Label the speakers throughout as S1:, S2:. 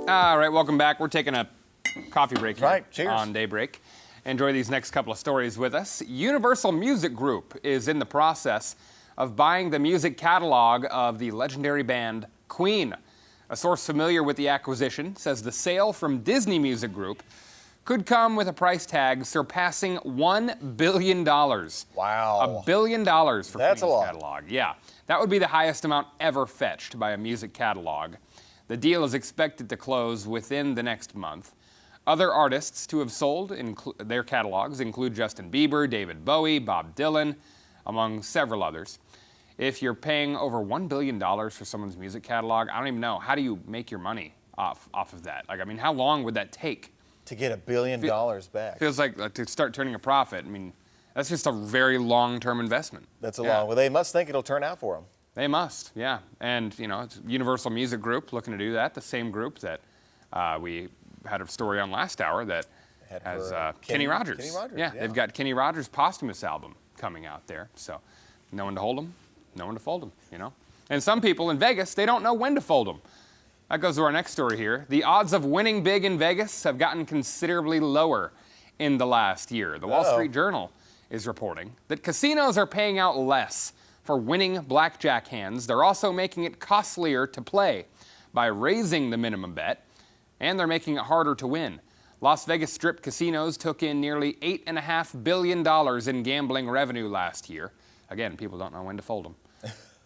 S1: All right, welcome back. We're taking a coffee break here
S2: Cheers.
S1: on Daybreak. Enjoy these next couple of stories with us. Universal Music Group is in the process of buying the music catalog of the legendary band Queen. A source familiar with the acquisition says the sale from Disney Music Group could come with a price tag surpassing $1 billion.
S2: Wow.
S1: $1 billion for
S2: That's
S1: Queen's
S2: a lot.
S1: catalog. Yeah, that would be the highest amount ever fetched by a music catalog. The deal is expected to close within the next month. Other artists to have sold their catalogs include Justin Bieber, David Bowie, Bob Dylan, among several others. If you're paying over $1 billion for someone's music catalog, I don't even know. How do you make your money off of that? Like, I mean, how long would that take?
S2: To get $1 billion back.
S1: Feels like to start turning a profit. I mean, that's just a very long-term investment.
S2: That's a long. Well, they must think it'll turn out for them.
S1: They must, yeah. And, you know, it's Universal Music Group looking to do that, the same group that we had a story on last hour that has Kenny Rogers.
S2: Kenny Rogers,
S1: yeah, they've got Kenny Rogers' posthumous album coming out there. So no one to hold them, no one to fold them, you know. And some people in Vegas, they don't know when to fold them. That goes to our next story here. The odds of winning big in Vegas have gotten considerably lower in the last year. The Wall Street Journal is reporting that casinos are paying out less for winning blackjack hands. They're also making it costlier to play by raising the minimum bet, and they're making it harder to win. Las Vegas Strip casinos took in nearly $8.5 billion in gambling revenue last year. Again, people don't know when to fold them.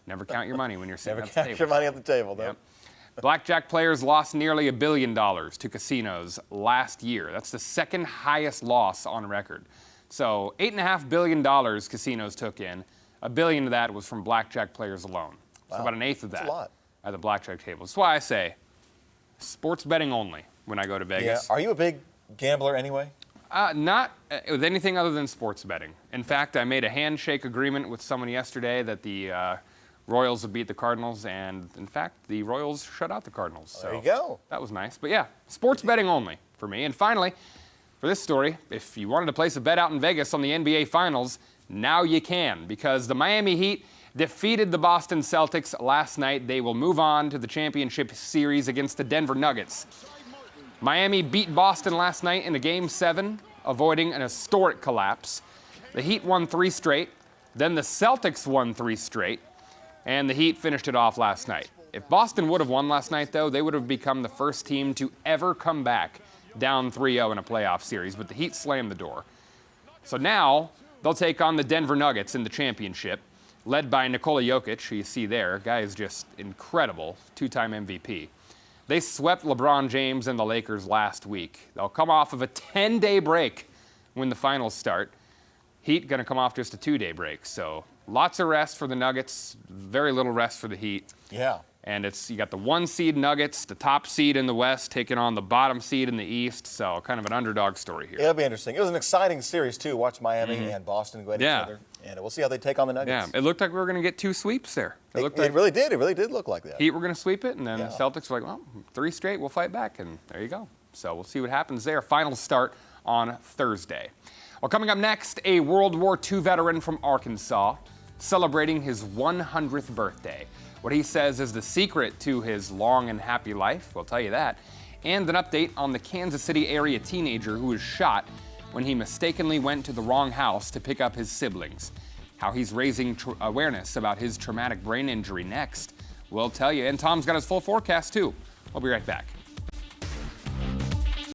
S1: Never count your money when you're sitting at the table.
S2: Never count your money at the table, though.
S1: Yep. Blackjack players lost nearly $1 billion to casinos last year. That's the second highest loss on record. So $8.5 billion casinos took in. $1 billion of that was from blackjack players alone. So about an eighth of that
S2: That's a lot.
S1: at the blackjack table. That's why I say sports betting only when I go to Vegas.
S2: Yeah. Are you a big gambler anyway?
S1: Not with anything other than sports betting. In fact, I made a handshake agreement with someone yesterday that the Royals would beat the Cardinals, and in fact, the Royals shut out the Cardinals. So
S2: there you go.
S1: That was nice. But yeah, sports betting only for me. And finally, for this story, if you wanted to place a bet out in Vegas on the NBA Finals, now you can, because the Miami Heat defeated the Boston Celtics last night. They will move on to the championship series against the Denver Nuggets. Miami beat Boston last night in a Game 7, avoiding an historic collapse. The Heat won 3 straight, then the Celtics won 3 straight, and the Heat finished it off last night. If Boston would have won last night, though, they would have become the first team to ever come back down 3-0 in a playoff series, but the Heat slammed the door. So now they'll take on the Denver Nuggets in the championship, led by Nikola Jokic, who you see there. Guy is just incredible, 2-time MVP. They swept LeBron James and the Lakers last week. They'll come off of a 10-day break when the finals start. Heat going to come off just a 2-day break. So lots of rest for the Nuggets, very little rest for the Heat.
S2: Yeah.
S1: And you got the 1 seed Nuggets, the top seed in the West, taking on the bottom seed in the East. So kind of an underdog story here.
S2: It'll be interesting. It was an exciting series, too. Watch Miami and Boston go at each other. And we'll see how they take on the Nuggets.
S1: Yeah, it looked like we were going to get 2 sweeps there.
S2: It really did. It really did look like that.
S1: Heat were going to sweep it, and then the Celtics were like, well, 3 straight, we'll fight back. And there you go. So we'll see what happens there. Finals start on Thursday. Well, coming up next, a World War II veteran from Arkansas celebrating his 100th birthday. What he says is the secret to his long and happy life, we'll tell you that, and an update on the Kansas City area teenager who was shot when he mistakenly went to the wrong house to pick up his siblings. How he's raising awareness about his traumatic brain injury next, we'll tell you. And Tom's got his full forecast, too. We'll be right back.